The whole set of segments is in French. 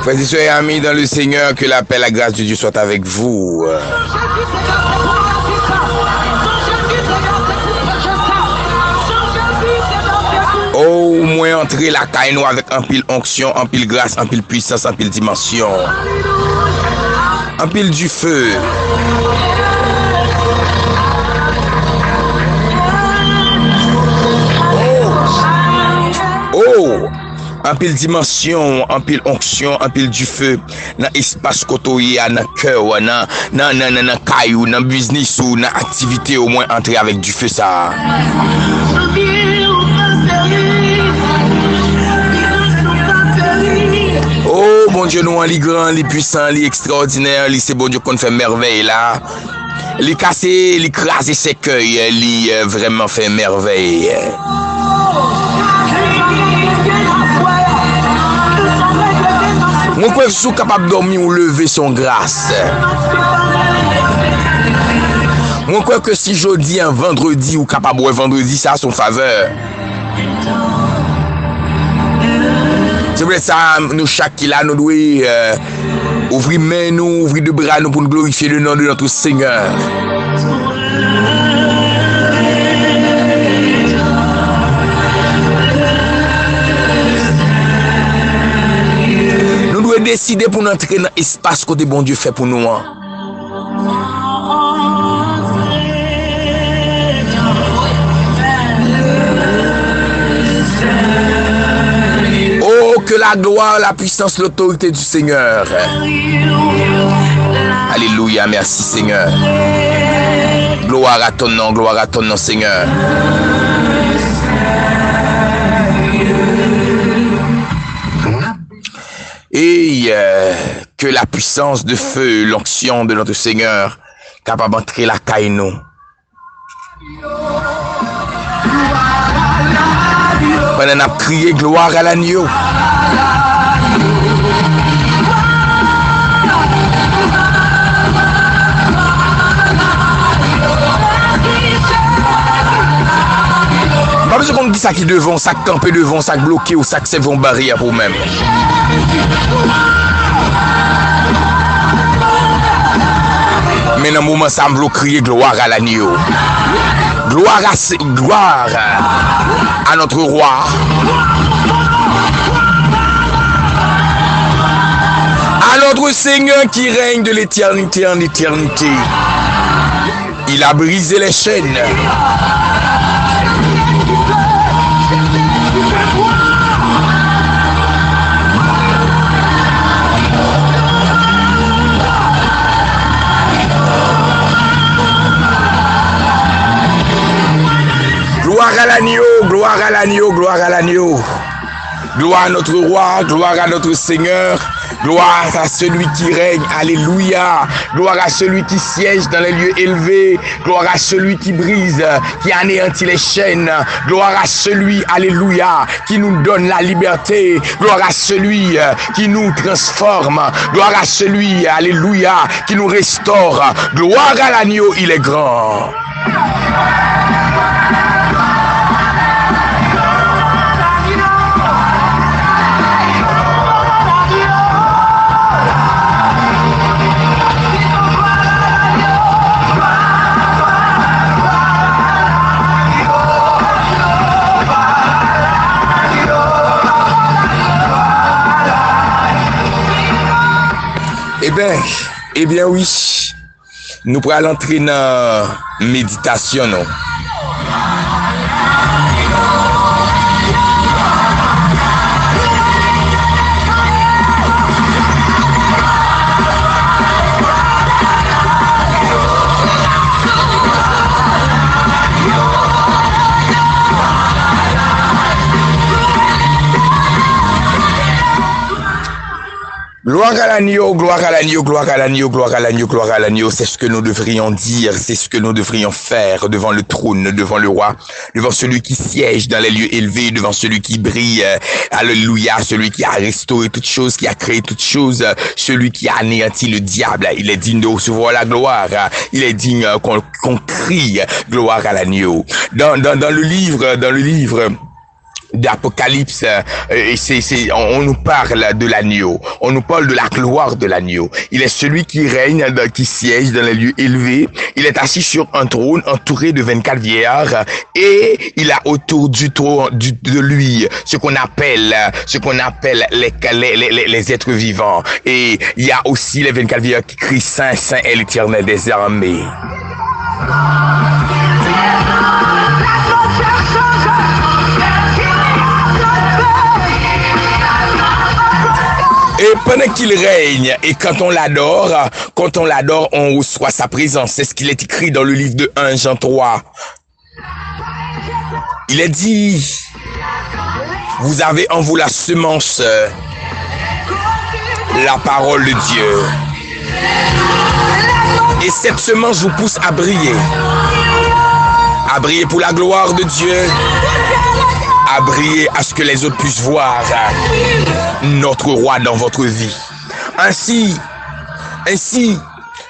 Frères et sœurs et amis dans le Seigneur, que la paix, la grâce de Dieu soit avec vous. Oh, moins entrer la caille nous avec un pile onction, un pile grâce, un pile puissance, un pile dimension. Un pile du feu. Oh, un pile dimension, un pile onction, un pile du feu. Dans espace côtoyé, dans cœur, dans caillou, dans business ou dans activité, au moins entrer avec du feu ça. Oh, bon Dieu, nous, les grands, les puissants, les extraordinaires, c'est bon Dieu qu'on fait merveille là. Les casser, les craser ses cueils, les vraiment fait merveille. Mon peuple sous capable de dormir ou lever son grâce. Moi crois que si jeudi un vendredi ou capable de vendredi ça a son faveur. C'est vrai ça nous chaque qui là nous doit ouvrir main nous, ouvrir de bras nous pour nous glorifier le nom de notre Seigneur. Nous devons décider pour nous entrer dans l'espace que bon Dieu fait pour nous. Oh, que la gloire, la puissance, l'autorité du Seigneur. Alléluia, merci Seigneur. Gloire à ton nom, Seigneur. Et que la puissance de feu, l'onction de notre Seigneur, capable d'entrer la caille nous. On a crié gloire à l'agneau. Pas besoin qu'on dise ça qui devant, ça camper devant, ça bloqué ou ça c'est vont barrière pour même. Mais dans le moment ça me veut crier gloire à l'agneau. Gloire à notre roi. À notre Seigneur qui règne de l'éternité en éternité. Il a brisé les chaînes. Gloire à l'agneau, gloire à l'agneau, gloire à l'agneau. Gloire à notre roi, gloire à notre Seigneur. Gloire à celui qui règne, alléluia. Gloire à celui qui siège dans les lieux élevés. Gloire à celui qui brise, qui anéantit les chaînes. Gloire à celui, alléluia, qui nous donne la liberté. Gloire à celui qui nous transforme. Gloire à celui, alléluia, qui nous restaure. Gloire à l'agneau, il est grand. Eh bien oui, nous pourrons entrer dans la méditation, non? Gloire à l'agneau, gloire à l'agneau, gloire à l'agneau, gloire à l'agneau, gloire à l'agneau. C'est ce que nous devrions dire, c'est ce que nous devrions faire devant le trône, devant le roi, devant celui qui siège dans les lieux élevés, devant celui qui brille. Alléluia, celui qui a restauré toutes choses, qui a créé toutes choses, celui qui a anéanti le diable. Il est digne de recevoir la gloire. Il est digne qu'on crie gloire à l'agneau. Dans le livre d'Apocalypse, on nous parle de l'agneau, on nous parle de la gloire de l'agneau. Il est celui qui règne, qui siège dans les lieux élevés. Il est assis sur un trône entouré de 24 vieillards et il a autour du trône de lui ce qu'on appelle les êtres vivants. Et il y a aussi les 24 vieillards qui crient Saint, Saint est l'Éternel des armées. Et pendant qu'il règne, et quand on l'adore, on reçoit sa présence. C'est ce qu'il est écrit dans le livre de 1 Jean 3. Il est dit, vous avez en vous la semence, la parole de Dieu. Et cette semence vous pousse à briller pour la gloire de Dieu, à briller à ce que les autres puissent voir notre roi dans votre vie. Ainsi,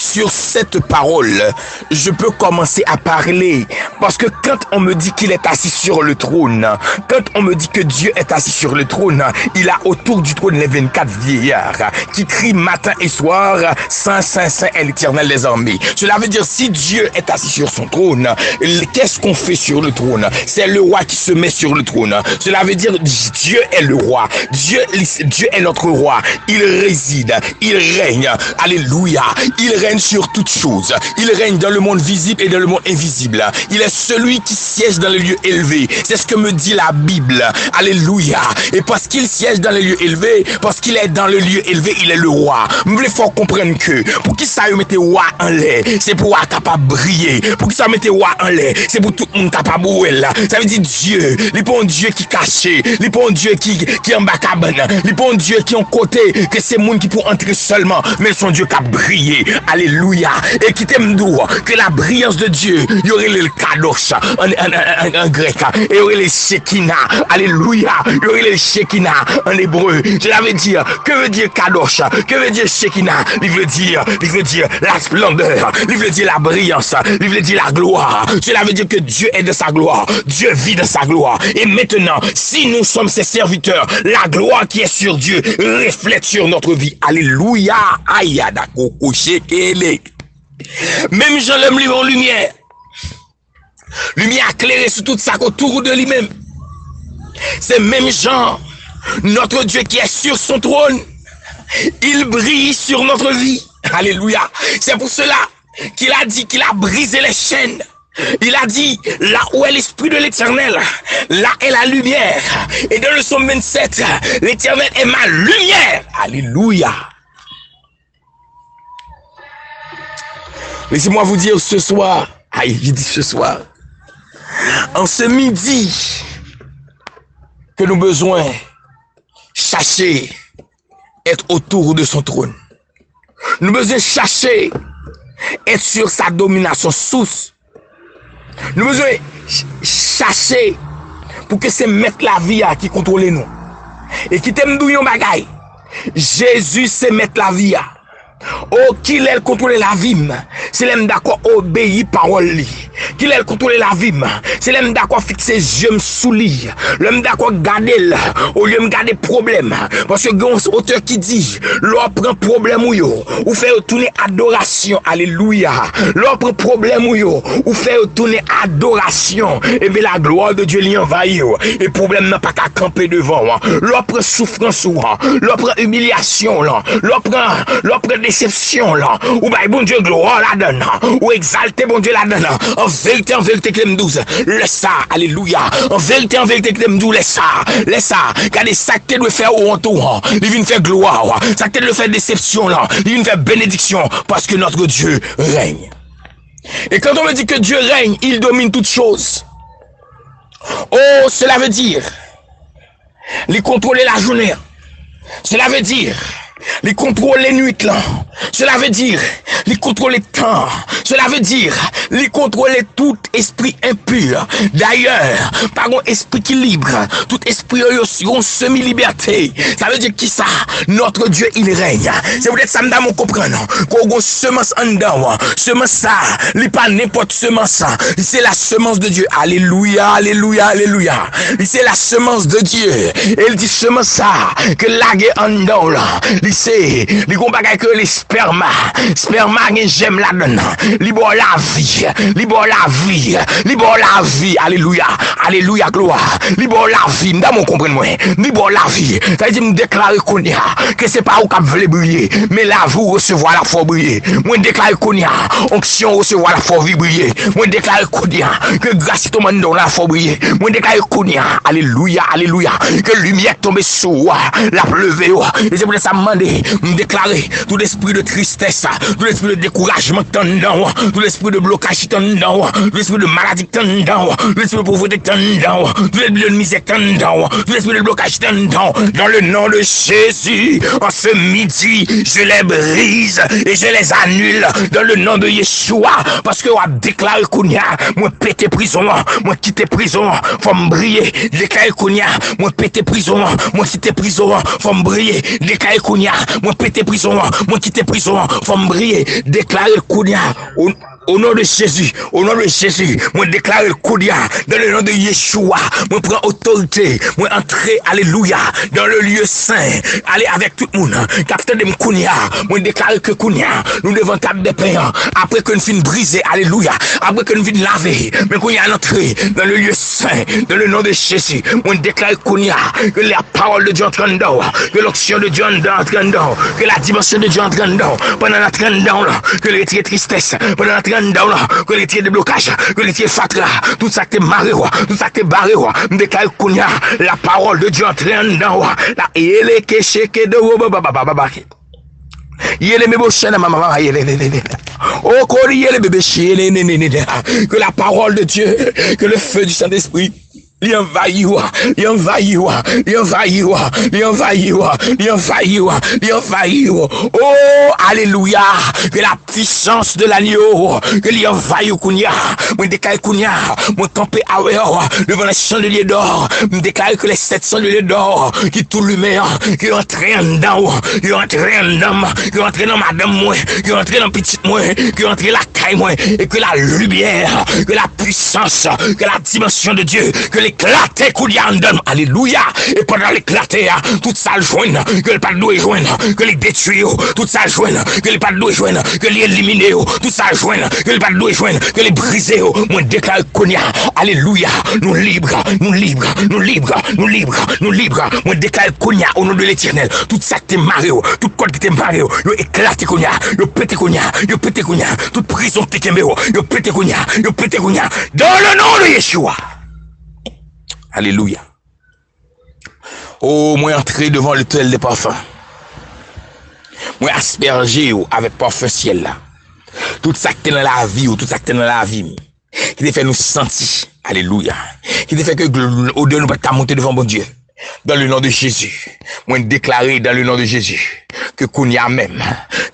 sur cette parole, je peux commencer à parler. Parce que quand on me dit qu'il est assis sur le trône, quand on me dit que Dieu est assis sur le trône, il a autour du trône les 24 vieillards qui crient matin et soir, Saint, Saint, Saint est l'Éternel des armées. Cela veut dire, si Dieu est assis sur son trône, qu'est-ce qu'on fait sur le trône? C'est le roi qui se met sur le trône. Cela veut dire, Dieu est le roi. Dieu est notre roi. Il réside, il règne. Alléluia. Il règne sur toutes choses. Il règne dans le monde visible et dans le monde invisible. Il est celui qui siège dans les lieux élevés. C'est ce que me dit la Bible. Alléluia. Et parce qu'il siège dans les lieux élevés, parce qu'il est dans le lieu élevé, il est le roi. Il faut comprendre que pour qui ça mette roi en l'air, c'est pour être capable de briller. Pour qui ça mette roi en l'air, c'est pour tout le monde capable de briller. Ça veut dire Dieu. Il n'est pas un Dieu qui caché. Il n'est pas un Dieu qui est en bas cabane. Il n'est pas un Dieu qui est en côté, que c'est monde qui peut entrer seulement, mais son Dieu qui a brillé. Alléluia. Et qui t'aime d'où que la brillance de Dieu, il y aurait le kadosh en grec, et il y aurait le shekinah. Alléluia. Il y aurait le shekinah en hébreu. Cela veut dire, que veut dire kadosh? Que veut dire shekinah? Il veut dire la splendeur. Il veut dire la brillance. Il veut dire la gloire. Cela veut dire que Dieu est de sa gloire. Dieu vit de sa gloire. Et maintenant, si nous sommes ses serviteurs, la gloire qui est sur Dieu reflète sur notre vie. Alléluia. Ayada koko shekele. Même Jean l'aime livre en lumière. Lumière éclairée sur toute sa autour de lui-même. C'est même Jean, notre Dieu qui est sur son trône. Il brille sur notre vie. Alléluia. C'est pour cela qu'il a dit qu'il a brisé les chaînes. Il a dit, là où est l'Esprit de l'Éternel, là est la lumière. Et dans le psaume 27, l'Éternel est ma lumière. Alléluia. Laissez-moi vous dire ce soir, je dis ce soir, en ce midi, que nous avons besoin chercher être autour de son trône. Nous avons besoin chercher être sur sa domination sous. Nous avons besoin chercher pour que c'est mettre la vie qui contrôle nous. Et qui t'aime d'où yon bagay. Jésus c'est mettre la vie. Oh, qu'il est contrôle la vie, c'est l'homme d'accord obéir parole li. Qu'il est contrôle la vie, c'est l'homme d'accord fixer yeux sous lui. L'homme d'accord garder au lieu de garder problème. Parce que gon auteur qui dit, l'on prend problème ou fait tourner adoration. Alléluia. L'on prend problème ou fait tourner adoration. Et bien la gloire de Dieu l'y envahit. Et problème n'a pas qu'à camper devant. L'on prend souffrance l'on prend humiliation l'on prend déception là, ou bah bon Dieu gloire la donne, ou exalter bon Dieu la donne, en vérité que l'aime douze, laisse ça, alléluia, en vérité que l'aime douze, laisse ça, car ça que doit faire au entour, il vient faire gloire, ça que doit faire déception là, il vient faire bénédiction, parce que notre Dieu règne. Et quand on me dit que Dieu règne, il domine toutes choses. Oh, cela veut dire, il contrôle la journée. Cela veut dire, il contrôle les nuits là. Cela veut dire, il contrôle les temps. Cela veut dire, il contrôle tout esprit impur. D'ailleurs, par un esprit qui libre, tout esprit yon semi-liberté. Ça veut dire qui ça? Notre Dieu, il règne. C'est peut-être ça, m'dame, on comprend, qu'on a semence en dedans. Semence ça, il pas n'importe semence. C'est la semence de Dieu. Alléluia, alléluia, alléluia. C'est la semence de Dieu. Et il dit semence ça, que lague en dedans là. Il sait, il compare que les sperma, j'aime la donne. Libre la vie, libre la vie, libre la vie. Alléluia, alléluia, gloire. Libre la vie, m'dame, on comprend moi. Libre la vie. Ça veut dire me déclarer qu'on y a, que c'est pas où qu'on veut briller, mais là vous recevoir la foi briller. Moi déclarer qu'on y a, onction recevoir la foi briller. Moi déclarer qu'on y a, que grâce tombe dans la foi briller. Moi déclarer qu'on y a, alléluia, alléluia, que lumière tombe sur moi, la pleuve. Et c'est pour ça demander, me déclarer tout l'esprit de tristesse, tout l'esprit de découragement dedans, tout l'esprit de blocage dedans, tout l'esprit de maladie dedans, tout l'esprit de pauvreté dedans, tout l'esprit de misère dedans, tout l'esprit de blocage dedans. Dans le nom de Jésus, en ce midi, je les brise et je les annule dans le nom de Yeshua, parce que on a déclaré qu'on y a, moi pété prison, moi quitter prison, faut me briller, déclarer qu'on y a, moi pété prison, moi quitter prison, faut me briller, déclarer qu'on y a, moi pété prison, moi quitter prison, faut me briller, déclarer qu'on y a. Au nom de Jésus, moi déclare le Koudia, dans le nom de Yeshua, moi prends autorité, moi entrer, alléluia, dans le lieu saint, aller avec tout le monde, capteur de Mkounia, moi déclare que Kounia, nous devons taper des pains, après que nous finissons briser, alléluia, après que nous finissons laver, mais Kounia entrer dans le lieu saint, dans le nom de Jésus, moi déclare Kounia, que la parole de Dieu entre dedans, que l'onction de Dieu entre dedans, que la dimension de Dieu entre dedans, pendant la dedans, que le retrait tristesse, pendant la que les tiers de blocage, que les tiers fatra, tout ça qui est maré, tout ça qui est barré, déclare qu'on y a la parole de Dieu en train dedans, la yele que cheke de baba. Yele me bochena maman yele. Oh qu'on yele bébé chiele que la parole de Dieu, que le feu du Saint-Esprit il envahit. Oh, alléluia. Que la puissance de l'agneau, que l'y envahit Kounia. Moi, déclare Kounia. Moi, camper à devant les chandeliers d'or. Me déclare que les 7 chandeliers d'or, qui tout lumière, qui entraînent dedans, qui entraînent dans madame, moi, qui entraînent dans petite, moi, qui entraînent la caille, moi, et que la lumière, que la puissance, que la dimension de Dieu, que l'éclater Kounia en donne. Alléluia. Et pendant l'éclater, toute ça le joigne, que le pas de joindre, que les détruire, tout ça le joigne, que les pas de joindre, que les éliminer, tout ça le joigne, que les pas de joindre, que les briser. Moi déclare Kounia. Alléluia. Nous libres. Moi déclare Kounia au nom de l'Éternel. Tout ça qui t'est marré, tout code qui t'est marré, yo éclaté Kounia, yo pété Kounia, toute prison qui t'est marré, yo pété Kounia. Dans le nom de Yeshua. Alléluia. Oh, moi entrer devant l'autel des parfums. Moi asperger avec parfum ciel là. Tout ça qui est dans la vie, tout ça qui est dans la vie, qui te fait nous sentir. Alléluia. Qui te fait que l'odeur nous peut pas monter devant bon Dieu. Dans le nom de Jésus. Moi déclarer dans le nom de Jésus que qu'on y a même,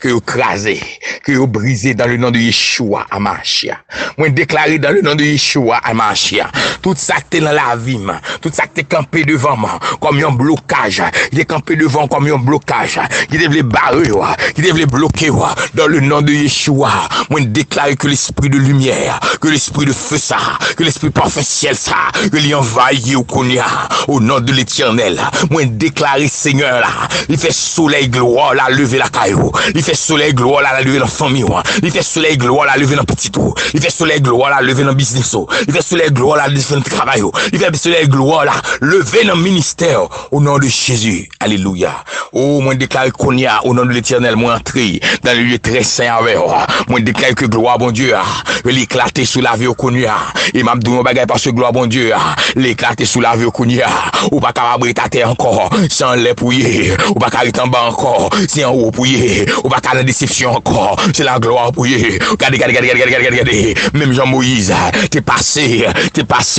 que vous crasez, que vous brisez dans le nom de Yeshua Amashia. Moi déclarer dans le nom de Yeshua Amashia. Tout ça qui est dans la vie, tout ça qui est campé devant moi, comme un blocage, qui est campé devant comme un blocage, qui devait barrer, qui devait bloquer, dans le nom de Yeshua. Moi déclarer que l'esprit de lumière, que l'esprit de feu ça, que l'esprit parfait ciel ça, que l'envahit au nom de l'Éternel. Moi déclarer Seigneur là, il fait soleil gloire là lever la caillou, il fait soleil gloire là lever la famille, il fait soleil gloire là lever dans petit tout, il fait soleil gloire là lever dans business, il fait soleil gloire là lever dans travail, il fait soleil gloire là lever dans ministère au nom de Jésus. Alléluia. Oh moi déclare qu'on y a au nom de l'Éternel, moi entrer dans le lieu très saint avec moi déclare que gloire bon Dieu que l'éclater sous la vie au connu et m'a dit mon bagage parce que gloire bon Dieu l'éclater sous la vie au connu ou pas capable ta terre encore sans les pouiller ou pas carré en bas encore si en haut pouiller ou pas la déception encore c'est la gloire pour eux. Regardez. Même Jean-Moïse, t'es passé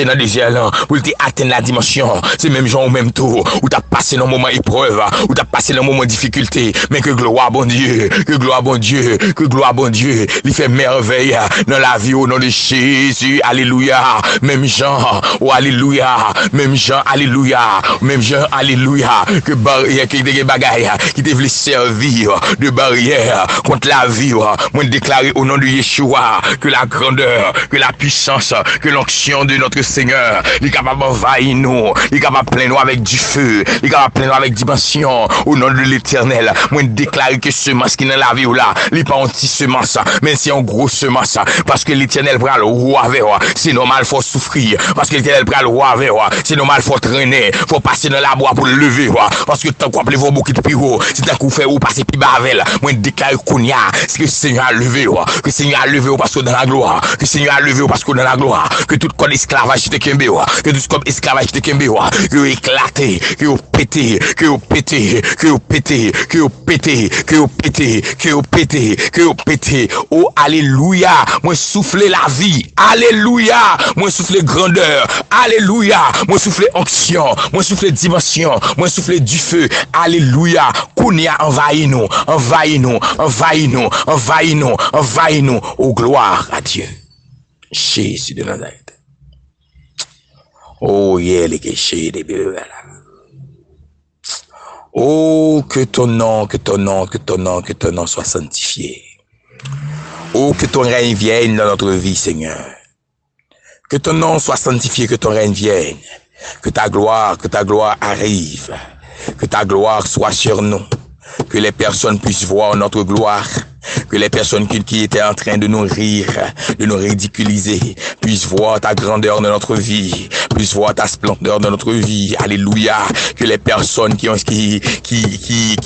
dans le désert là, pour atteindre la dimension. C'est même Jean au même tour, où t'as passé dans le moment épreuve, où t'as passé dans le moment difficulté. Mais que gloire bon Dieu, il fait merveille dans la vie au nom de Jésus. Alléluia. Même Jean, alléluia. Même Jean, alléluia. Que barrière, qui des bagailles, qui te voulu servir de barrière contre la vie. Moi déclarer au nom de Yeshua que la grandeur, que la puissance, que l'onction de notre Seigneur, il est capable d'envahir nous, il est capable de plein nous avec du feu, il est capable de plein nous avec dimension au nom de l'Éternel. Moi déclarer que semence qui est dans la vie là, il n'est pas un petit semence, mais c'est un gros semence, parce que l'Éternel prend le roi avec, c'est normal, faut souffrir, parce que l'Éternel prend le roi avec, c'est normal, faut traîner, faut passer dans la bois pour le lever, parce que tant qu'on appelle vos beaucoup de piro, c'est tant qu'on fait ou passer plus bas avec, moi déclarer qu'on y a, c'est que le Seigneur a levé, que le Seigneur a levé parce que dans la gloire, que le Seigneur a levé parce que dans la gloire, que tout code esclavage qui te kembe, que tout code esclavage qui te kembe, que éclaté, que pété, oh alléluia, moi souffler la vie, alléluia, moi souffler grandeur, alléluia, moi souffler onction, moi souffler dimension, moi souffler du feu, alléluia, Kounia envahit nous, oh gloire à Dieu. Jésus de Nazareth. Oh, yeah, les péchés des bébés. Oh, que ton nom soit sanctifié. Oh, que ton règne vienne dans notre vie, Seigneur. Que ton nom soit sanctifié, que ton règne vienne. Que ta gloire arrive. Que ta gloire soit sur nous. Que les personnes puissent voir notre gloire. Que les personnes qui étaient en train de nous rire, de nous ridiculiser, puissent voir ta grandeur dans notre vie, puissent voir ta splendeur dans notre vie. Alléluia. Que les personnes qui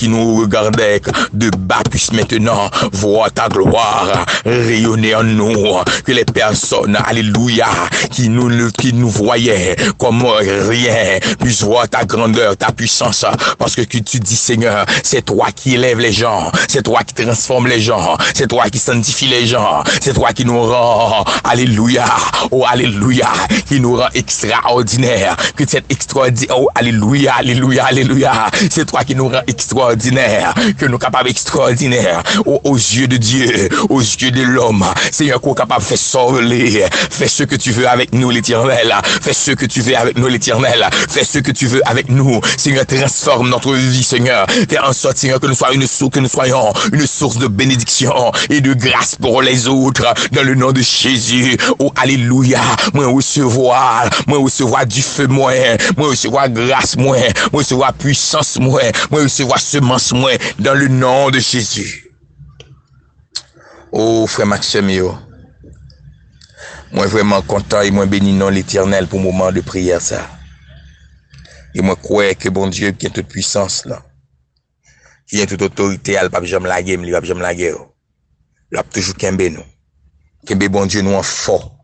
nous regardaient de bas puissent maintenant voir ta gloire rayonner en nous. Que les personnes, alléluia, qui nous voyaient comme rien, puissent voir ta grandeur, ta puissance. Parce que tu dis, Seigneur, c'est toi qui élèves les gens, c'est toi qui transformes les gens. C'est toi qui sanctifie les gens. C'est toi qui nous rend, alléluia, oh alléluia, qui nous rend extraordinaire. Que c'est extraordinaire, oh alléluia. C'est toi qui nous rend extraordinaire. Que nous capables extraordinaire, oh, aux yeux de Dieu, aux yeux de l'homme. Seigneur, qu'on est capable de faire sortir. Fais ce que tu veux avec nous, l'Éternel. Fais ce que tu veux avec nous, l'Éternel. Fais ce que tu veux avec nous. Seigneur, transforme notre vie, Seigneur. Fais en sorte, Seigneur, que nous soyons une source de bénédiction et de grâce pour les autres dans le nom de Jésus. Oh alléluia. Moi recevoir du feu moi recevoir grâce moi recevoir puissance moi recevoir semence moi dans le nom de Jésus. Oh frère Maxime yo. Moi vraiment content et moi béni non l'Éternel pour moment de prière ça. Et moi crois que bon Dieu qui a toute puissance là. Qui a toute autorité, elle pas jamais la guerre, il va jamais la guerre. Il a toujours kembe nous. Kembe bon Dieu nous en fort.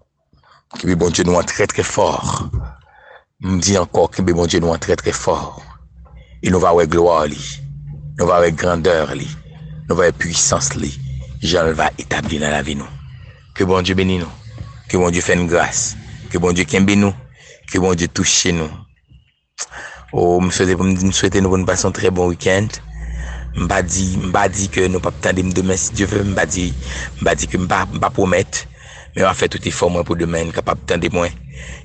Kembe bon Dieu nous en très très fort. Me dit encore kembe bon Dieu nous en très très fort. Et nous va avec gloire li. Nous va avec grandeur li. Nous va avec puissance li. Jean va établir dans la vie nous. Que bon Dieu bénisse nous. Que bon Dieu fasse une grâce. Que bon Dieu kembe nous. Que bon Dieu touche nous. Oh, me souhaiter nous bonne passer un très bon week-end. M'ba dit que nous pas attendre demain si Dieu veut, m'ba dit que m'ba promettre mais on va faire tout effort moi pour demain capable attendre moi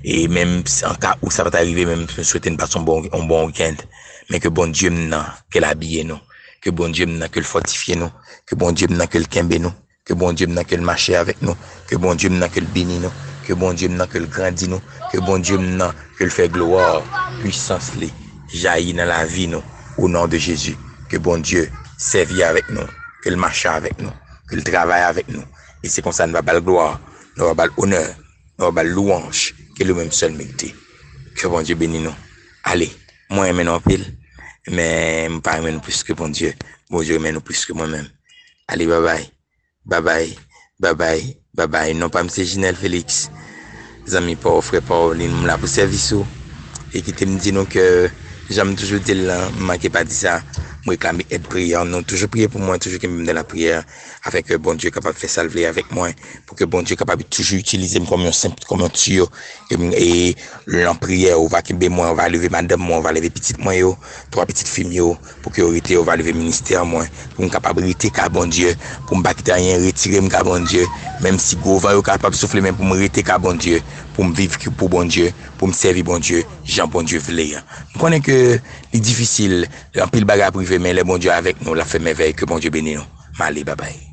et même en cas où ça va arriver même souhaiter une passer un bon week-end mais que bon Dieu m'nan qu'elle habille nous, que bon Dieu m'nan qu'elle fortifie nous, que bon Dieu m'nan qu'elle kembe nous, que bon Dieu m'nan qu'elle marche avec nous, que bon Dieu m'nan qu'elle bénit nous, que bon Dieu m'nan qu'elle grandit nous, que bon Dieu m'nan qu'elle fait gloire, puissance li jaillit dans la vie nous au nom de Jésus. Que bon Dieu servit avec nous, qu'il marche avec nous, qu'il travaille avec nous. Et c'est comme ça nous va pas la gloire, nous va pas l'honneur, nous va pas louange, que le même seul mérite. Que bon Dieu bénisse nous. Allez, moi j'aime nous pile, mais je ne pas aimer nous plus que bon Dieu. Bon Dieu aime nous plus que moi-même. Allez, bye bye. Non pas M. Ginel Félix, les amis pauvres, frère Pauline, là pour service et qui te me dit que j'aime toujours dire là, je pas dit ça. me réclamer aide prière, non, toujours prier pour moi, toujours que me dans la prière, afin que bon Dieu capable de faire salver avec moi, pour que bon Dieu capable de toujours utiliser comme un simple, comme un tuyau, et l'en prière, on va kembe moi, on va lever madame moi, on va lever petite moi yo, 3 petites filles yo, pour que on va lever ministère moi, pour me capable rester qu'à bon Dieu, pour me pas quitter rien, retirer me qu'à bon Dieu, même si go va yo capable souffler même pour me rester qu'à bon Dieu, pour me vivre pour bon Dieu, pour me servir bon Dieu, Jean bon Dieu voulait. Je connais que c'est difficile, en pile bagarre privé, mais le bon Dieu avec nous, la fait merveille, que bon Dieu bénisse nous. Allez, bye bye.